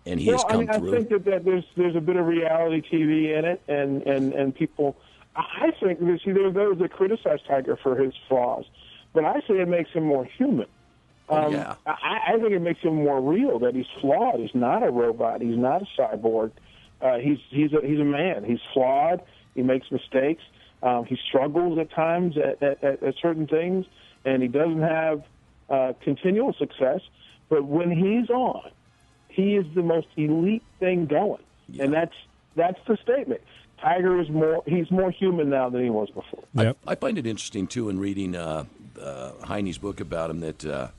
and he has come through. I think that there's a bit of reality TV in it, and people. I think there's those that criticize Tiger for his flaws, but I say it makes him more human. Yeah. I think it makes him more real that he's flawed. He's not a robot. He's not a cyborg. He's a man. He's flawed. He makes mistakes. He struggles at times at certain things, and he doesn't have continual success. But when he's on, he is the most elite thing going, and that's the statement. Tiger is more human now than he was before. Yep. I find it interesting too in reading Heine's book about him that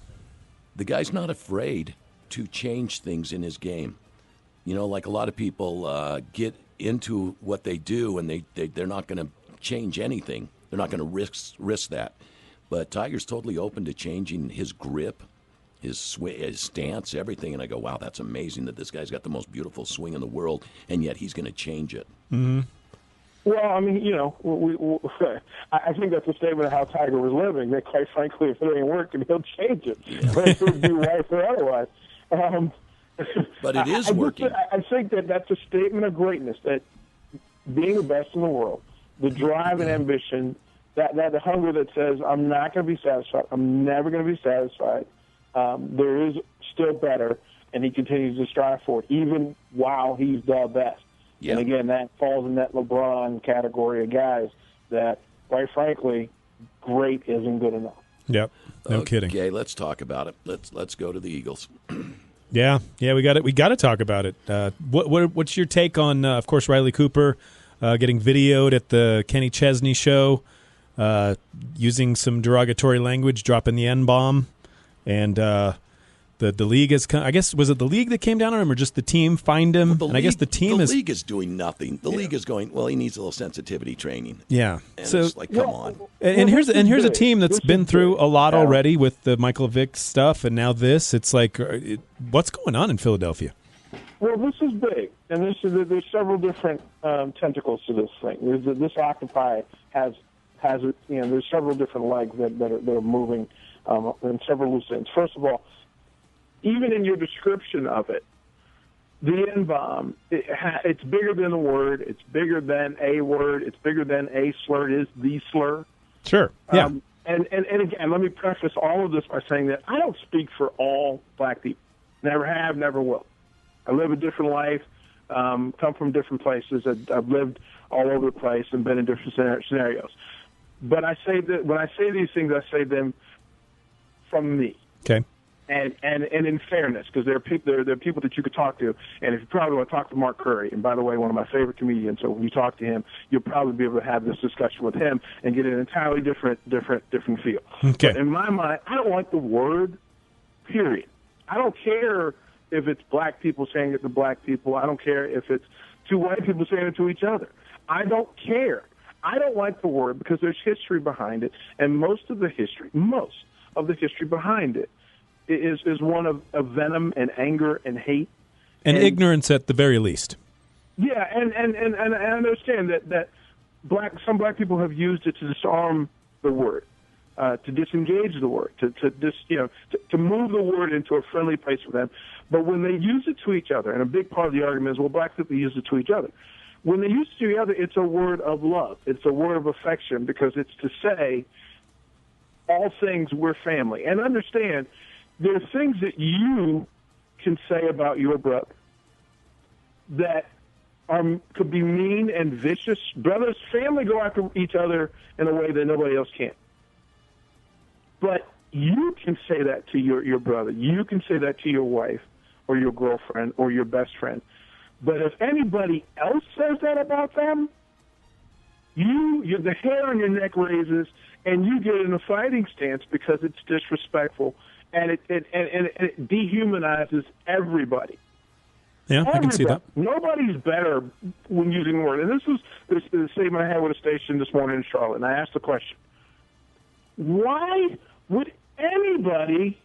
the guy's not afraid to change things in his game. You know, like a lot of people get into what they do and they're not going to change anything. They're not going to risk that. But Tiger's totally open to changing his grip, his stance, everything. And I go, wow, that's amazing that this guy's got the most beautiful swing in the world, and yet he's going to change it. Mm-hmm. Well, I mean, you know, I think that's a statement of how Tiger was living. That, quite frankly, if it ain't working, he'll change it, whether it be right or otherwise. But it is working. I think that's a statement of greatness, that being the best in the world, the drive and ambition, that hunger that says, I'm not going to be satisfied, I'm never going to be satisfied, there is still better, and he continues to strive for it, even while he's the best. Yeah. And again, that falls in that LeBron category of guys that, quite frankly, great isn't good enough. Yep, no kidding. Okay, let's talk about it. Let's go to the Eagles. Yeah, we got it. We got to talk about it. What's your take on, of course, Riley Cooper getting videoed at the Kenny Chesney show, using some derogatory language, dropping the N-bomb, and the league has come, I guess, was it the league that came down on him or just the team fined him? Well, I guess the league is doing nothing. The league is going, well, he needs a little sensitivity training. Yeah. And so it's like, come on. And here's a team that's been through a lot already with the Michael Vick stuff, and now this. It's like, what's going on in Philadelphia? Well, this is big, and there's several different tentacles to this thing. This octopi has there's several different legs that are moving in several loose ends. First of all, even in your description of it, the N-bomb, it's bigger than a word. It's bigger than a word. It's bigger than a slur. It is the slur. Sure, yeah. And again, let me preface all of this by saying that I don't speak for all black people. Never have, never will. I live a different life, come from different places. I've lived all over the place and been in different scenarios. But I say that when I say these things, I say them from me. Okay. And in fairness, because there are people that you could talk to, and if you probably want to talk to Mark Curry, and by the way, one of my favorite comedians, so when you talk to him, you'll probably be able to have this discussion with him and get an entirely different feel. Okay. But in my mind, I don't like the word, period. I don't care if it's black people saying it to black people. I don't care if it's two white people saying it to each other. I don't care. I don't like the word because there's history behind it, and most of the history behind it is one of venom and anger and hate. And ignorance at the very least. Yeah, and I understand that some black people have used it to disarm the word, to disengage the word, to move the word into a friendly place for them. But when they use it to each other, and a big part of the argument is, well, black people use it to each other. When they use it to each other, it's a word of love. It's a word of affection because it's to say, all things, we're family. And understand, there are things that you can say about your brother that could be mean and vicious. Brothers, family go after each other in a way that nobody else can. But you can say that to your brother. You can say that to your wife or your girlfriend or your best friend. But if anybody else says that about them, the hair on your neck raises, and you get in a fighting stance because it's disrespectful, and it dehumanizes everybody. Yeah, I can see that. Nobody's better when using the word. And this was the statement I had with a station this morning in Charlotte, and I asked the question, why would anybody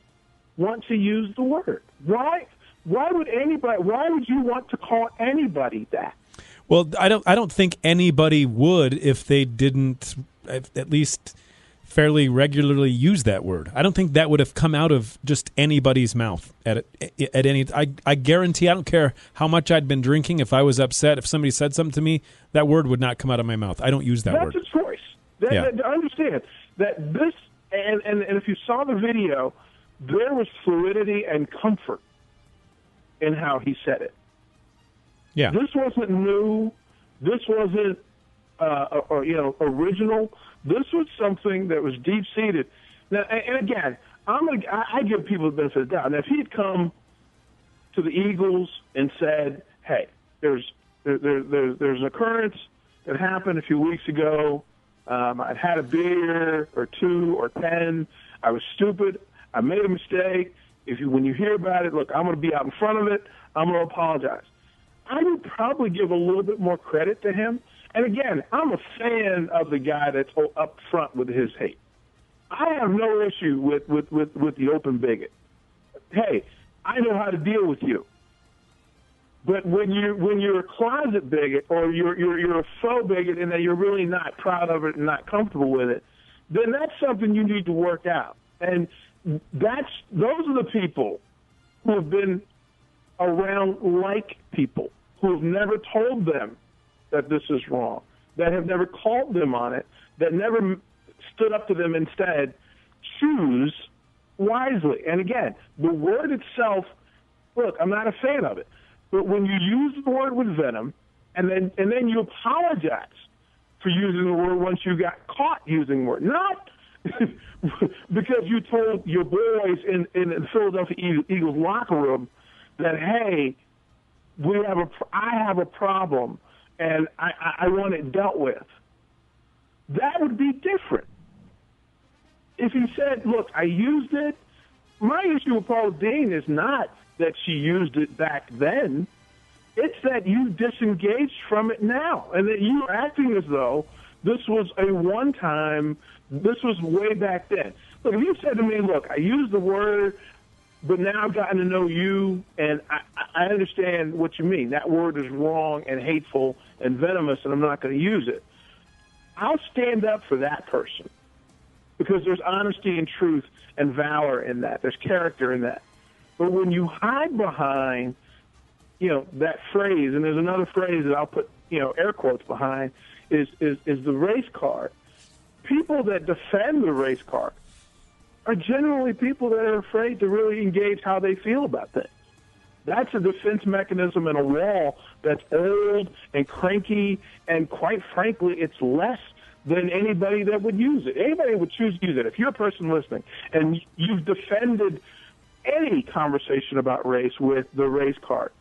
want to use the word? Why would you want to call anybody that? Well, I don't think anybody would if they didn't at least fairly regularly use that word. I don't think that would have come out of just anybody's mouth at any. I guarantee. I don't care how much I'd been drinking. If I was upset, if somebody said something to me, that word would not come out of my mouth. I don't use that word. That's a choice. I understand that this, and if you saw the video, there was fluidity and comfort in how he said it. Yeah. This wasn't new. This wasn't original. This was something that was deep-seated. Now, and again, I give people the benefit of the doubt. Now, if he had come to the Eagles and said, "Hey, there's an occurrence that happened a few weeks ago. I'd had a beer or 2 or 10. I was stupid. I made a mistake. When you hear about it, look, I'm going to be out in front of it. I'm going to apologize." I would probably give a little bit more credit to him. And again, I'm a fan of the guy that's up front with his hate. I have no issue with the open bigot. Hey, I know how to deal with you. But when you're a closet bigot or you're a faux bigot and that you're really not proud of it and not comfortable with it, then that's something you need to work out. And those are the people who have been around like people who have never told them that this is wrong, that have never called them on it, that never stood up to them instead. Choose wisely. And again, the word itself, look, I'm not a fan of it. But when you use the word with venom and then you apologize for using the word once you got caught using the word, not because you told your boys in the Philadelphia Eagles locker room that, hey, I have a problem and I want it dealt with. That would be different. If he said, look, I used it, my issue with Paula Deen is not that she used it back then. It's that you disengaged from it now and that you're acting as though this was a one-time, this was way back then. Look, if you said to me, look, I used the word, but now I've gotten to know you, and I understand what you mean. That word is wrong and hateful and venomous, and I'm not going to use it. I'll stand up for that person because there's honesty and truth and valor in that. There's character in that. But when you hide behind, that phrase, and there's another phrase that I'll put, air quotes behind, is the race card. People that defend the race card are generally people that are afraid to really engage how they feel about things. That's a defense mechanism and a wall that's old and cranky, and quite frankly, it's less than anybody that would use it. Anybody would choose to use it. If you're a person listening and you've defended any conversation about race with the race card,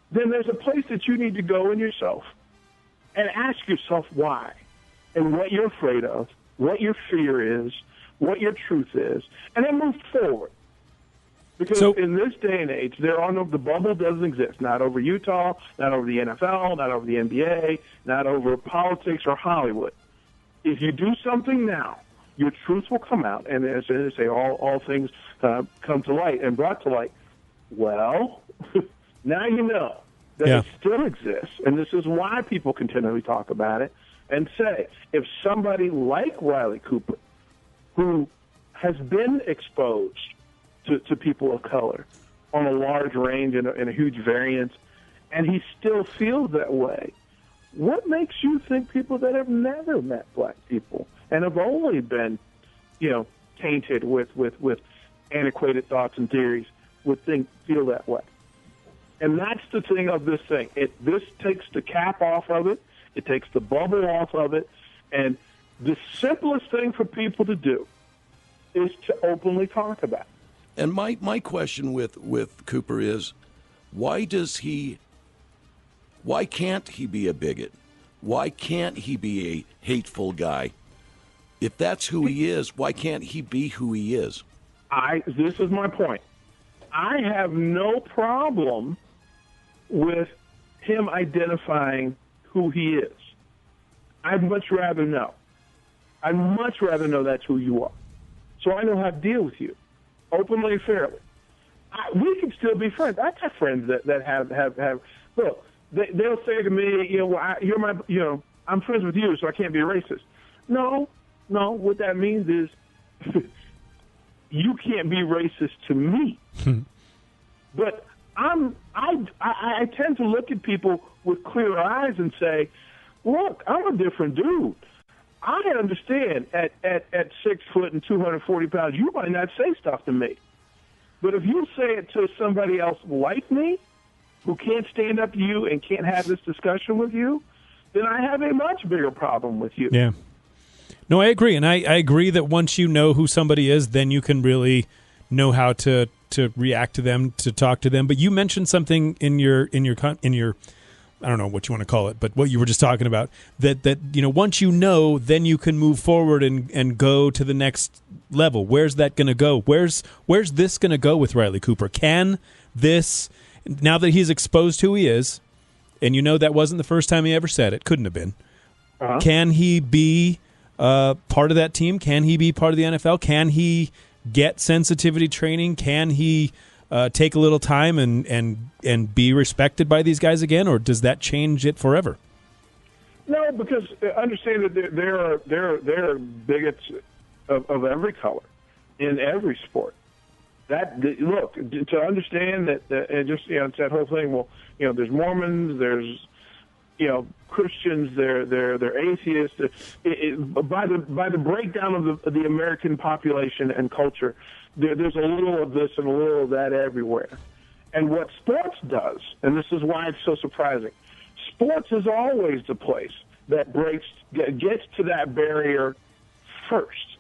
then there's a place that you need to go in yourself and ask yourself why and what you're afraid of, what your fear is, what your truth is, and then move forward. Because in this day and age, the bubble doesn't exist. Not over Utah, not over the NFL, not over the NBA, not over politics or Hollywood. If you do something now, your truth will come out, and as they say, all things come to light and brought to light. Well, now you know that it still exists, and this is why people continually talk about it and say, if somebody like Riley Cooper, who has been exposed to people of color on a large range and a huge variance, and he still feels that way, what makes you think people that have never met black people and have only been, tainted with antiquated thoughts and theories would feel that way? And that's the thing of this thing. This takes the cap off of it. It takes the bubble off of it. And the simplest thing for people to do is to openly talk about it. And my question with Cooper is, why can't he be a bigot? Why can't he be a hateful guy? If that's who he is, why can't he be who he is? This is my point. I have no problem with him identifying who he is. I'd much rather know. I'd much rather know that's who you are. So I know how to deal with you, openly and fairly. We can still be friends. I got friends that have look, they'll say to me, I'm friends with you, so I can't be a racist. No, What that means is you can't be racist to me. But I tend to look at people with clear eyes and say, look, I'm a different dude. I understand at 6 foot and 240 pounds, you might not say stuff to me. But if you say it to somebody else like me, who can't stand up to you and can't have this discussion with you, then I have a much bigger problem with you. Yeah. No, I agree. And I agree that once you know who somebody is, then you can really know how to react to them, to talk to them. But you mentioned something in your I don't know what you want to call it, but what you were just talking about, that once you know, then you can move forward and go to the next level. Where's that going to go? Where's this going to go with Riley Cooper? Can this, now that he's exposed who he is, and that wasn't the first time he ever said it, couldn't have been, can he be part of that team? Can he be part of the NFL? Can he get sensitivity training? Can he take a little time and be respected by these guys again, or does that change it forever? No, because understand that there are bigots of every color in every sport. Look, to understand that, and just it's that whole thing. Well, there's Mormons, there's Christians, they're atheists. By the breakdown of the American population and culture, there's a little of this and a little of that everywhere. And what sports does, and this is why it's so surprising, sports is always the place that gets to that barrier first.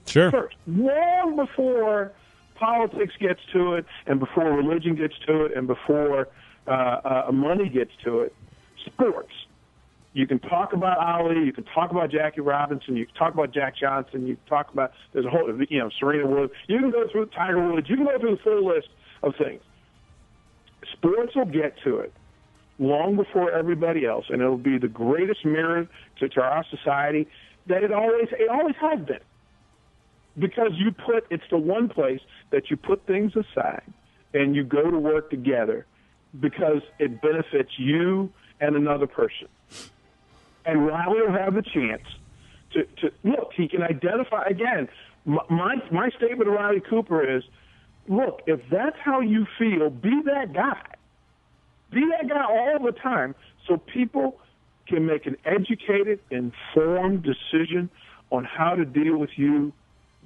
Sure. First, long before politics gets to it, and before religion gets to it, and before money gets to it. Sports. You can talk about Ali, you can talk about Jackie Robinson, you can talk about Jack Johnson, you can talk about, there's a whole, Serena Williams. You can go through Tiger Woods, you can go through the full list of things. Sports will get to it long before everybody else, and it'll be the greatest mirror to our society that it always has been. Because it's the one place that you put things aside and you go to work together because it benefits you and another person. And Riley will have the chance to look, he can identify, again, my statement to Riley Cooper is, look, if that's how you feel, be that guy. Be that guy all the time so people can make an educated, informed decision on how to deal with you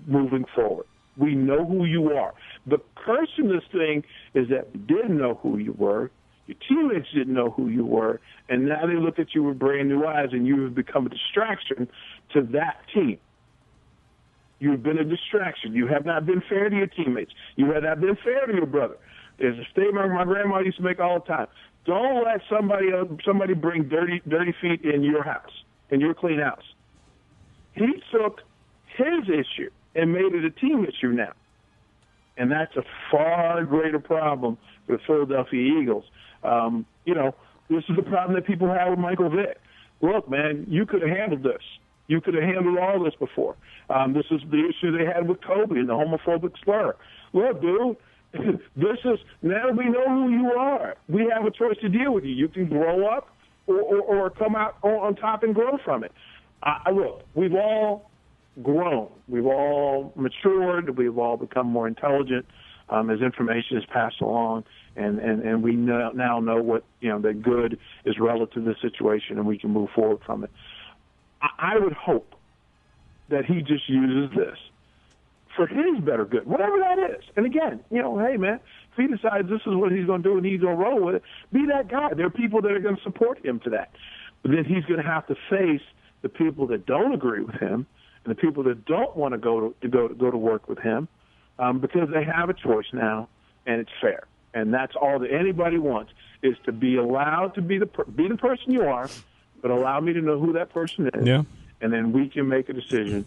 moving forward. We know who you are. The curse in this thing is that we didn't know who you were. Your teammates didn't know who you were, and now they look at you with brand new eyes, and you have become a distraction to that team. You've been a distraction. You have not been fair to your teammates. You have not been fair to your brother. There's a statement my grandma used to make all the time. Don't let somebody bring dirty feet in your house, in your clean house. He took his issue and made it a team issue now. And that's a far greater problem for the Philadelphia Eagles. This is the problem that people have with Michael Vick. Look, man, you could have handled this. You could have handled all this before. This is the issue they had with Kobe and the homophobic slur. Look, dude, now we know who you are. We have a choice to deal with you. You can grow up or come out on top and grow from it. Look, we've all grown. We've all matured. We've all become more intelligent as information is passed along, and we now know what that good is relative to the situation, and we can move forward from it. I would hope that he just uses this for his better good, whatever that is. And again, hey man, if he decides this is what he's going to do and he's going to roll with it, be that guy. There are people that are going to support him for that, but then he's going to have to face the people that don't agree with him and the people that don't want to go to work with him, because they have a choice now, and it's fair. And that's all that anybody wants, is to be allowed to be the person you are, but allow me to know who that person is, and then we can make a decision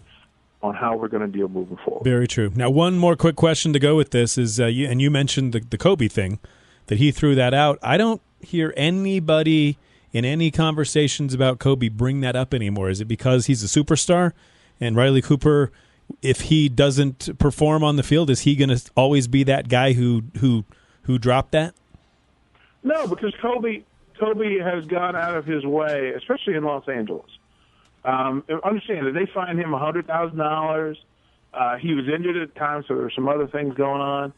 on how we're going to deal moving forward. Very true. Now, one more quick question to go with this is, you mentioned the Kobe thing, that he threw that out. I don't hear anybody in any conversations about Kobe bring that up anymore. Is it because he's a superstar? And Riley Cooper, if he doesn't perform on the field, is he going to always be that guy who dropped that? No, because Kobe has gone out of his way, especially in Los Angeles, Understand that they fined him $100,000. He was injured at the time, so there were some other things going on.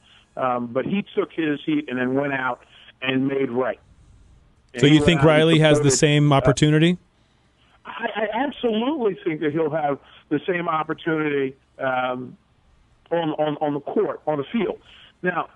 But he took his heat and then went out and made right. And so you think Riley has the same opportunity? I absolutely think that he'll have the same opportunity on the court, on the field. Now,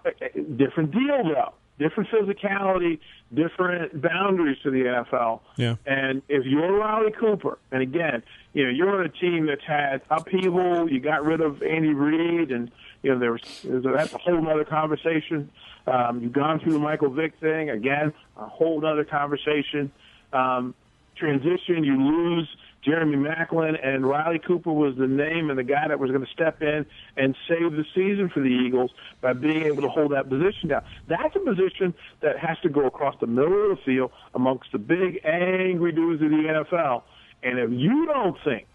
different deal, though. Different physicality, different boundaries to the NFL. Yeah. And if you're Riley Cooper, and again, you're on a team that's had upheaval. You got rid of Andy Reid, and that's a whole other conversation. You've gone through the Michael Vick thing again, a whole other conversation. Transition, you lose Jeremy Maclin, and Riley Cooper was the name and the guy that was going to step in and save the season for the Eagles by being able to hold that position down. That's a position that has to go across the middle of the field amongst the big, angry dudes of the NFL. And if you don't think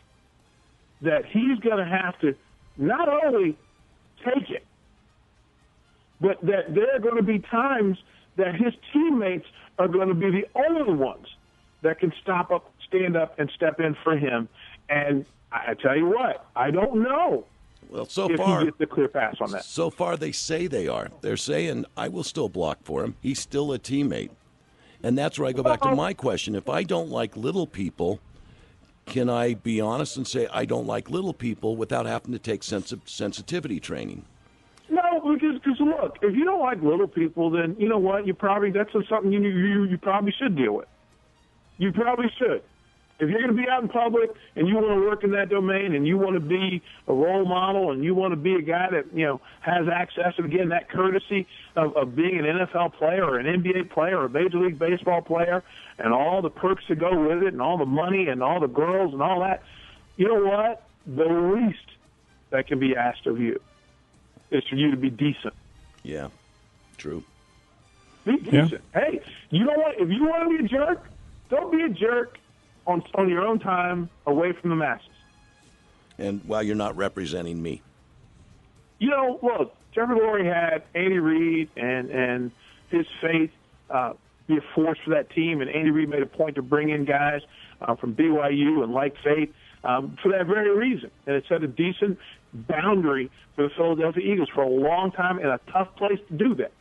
that he's going to have to not only take it, but that there are going to be times that his teammates are going to be the only ones that can stand up and step in for him. And I tell you what, I don't know. Well, so if far, he gets the clear pass on that. So far, they say they are. They're saying, I will still block for him. He's still a teammate. And that's where I go back to my question. If I don't like little people, can I be honest and say I don't like little people without having to take sensitivity training? No, because look, if you don't like little people, then you know what? That's something you probably should deal with. You probably should. If you're going to be out in public and you want to work in that domain and you want to be a role model and you want to be a guy that, has access, and again, that courtesy of being an NFL player or an NBA player or a Major League Baseball player and all the perks that go with it and all the money and all the girls and all that, you know what? The least that can be asked of you is for you to be decent. Yeah, true. Be decent. Yeah. Hey, you know what? If you want to be a jerk, don't be a jerk on your own time away from the masses. And while you're not representing me. Look, Trevor Laurie had Andy Reid and his faith be a force for that team, and Andy Reid made a point to bring in guys from BYU and like faith for that very reason. And it set a decent boundary for the Philadelphia Eagles for a long time and a tough place to do that.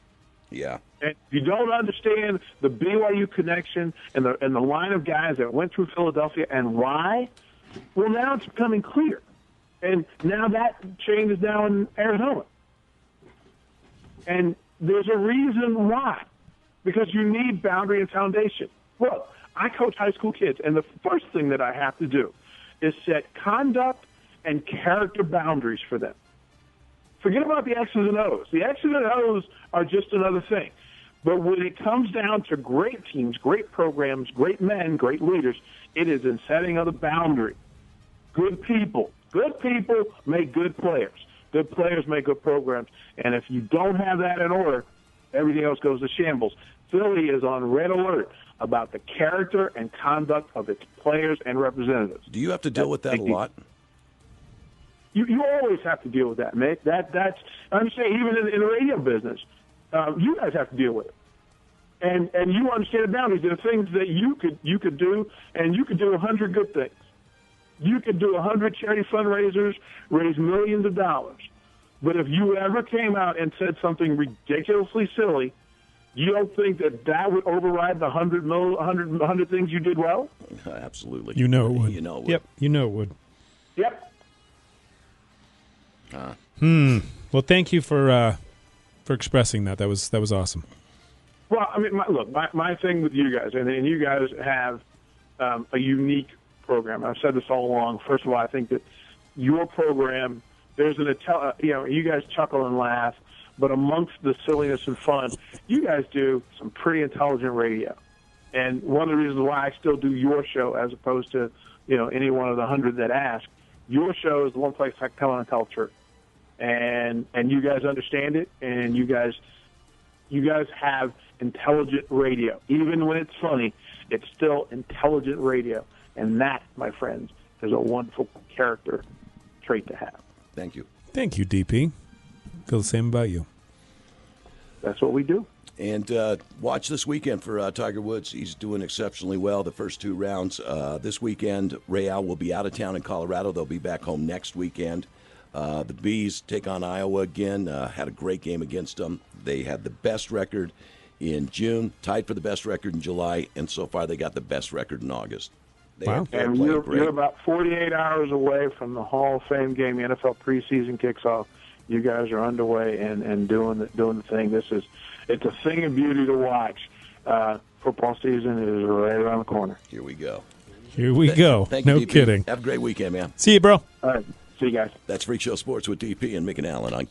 Yeah. And if you don't understand the BYU connection and the line of guys that went through Philadelphia and why, well, now it's becoming clear. And now that chain is now in Arizona. And there's a reason why. Because you need boundary and foundation. Look, I coach high school kids, and the first thing that I have to do is set conduct and character boundaries for them. Forget about the X's and O's. The X's and O's are just another thing. But when it comes down to great teams, great programs, great men, great leaders, it is in setting of the boundary. Good people. Good people make good players. Good players make good programs. And if you don't have that in order, everything else goes to shambles. Philly is on red alert about the character and conduct of its players and representatives. Do you have to deal with that a lot? You always have to deal with that, Mick. That's I'm saying even in the radio business, you guys have to deal with it, and you understand the boundaries. There are things that you could do, and you could do 100 good things. You could do 100 charity fundraisers, raise millions of dollars, but if you ever came out and said something ridiculously silly, you don't think that would override the 100 things you did well? Absolutely. You know it would. You know it would. Yep. You know it would. Yep. Well, thank you for expressing that. That was awesome. Well, I mean, my thing with you guys, and you guys have a unique program. I've said this all along. First of all, I think that your program, there's you guys chuckle and laugh, but amongst the silliness and fun, you guys do some pretty intelligent radio. And one of the reasons why I still do your show as opposed to any one of the 100 that ask, your show is the one place I come on and tell the truth. And you guys understand it, and you guys have intelligent radio. Even when it's funny, it's still intelligent radio. And that, my friends, is a wonderful character trait to have. Thank you. Thank you, DP. Feel the same about you. That's what we do. And watch this weekend for Tiger Woods. He's doing exceptionally well the first 2 rounds. This weekend, Real will be out of town in Colorado. They'll be back home next weekend. The Bees take on Iowa again. Had a great game against them. They had the best record in June, tied for the best record in July, and so far they got the best record in August. Wow. And you're about 48 hours away from the Hall of Fame game. The NFL preseason kicks off. You guys are underway and doing the thing. It's a thing of beauty to watch. Football season is right around the corner. Here we go. Here we go. Thank you, No DP. kidding. Have a great weekend, man. See you, bro. All right. See you guys. That's Freak Show Sports with DP and Mick and Allen on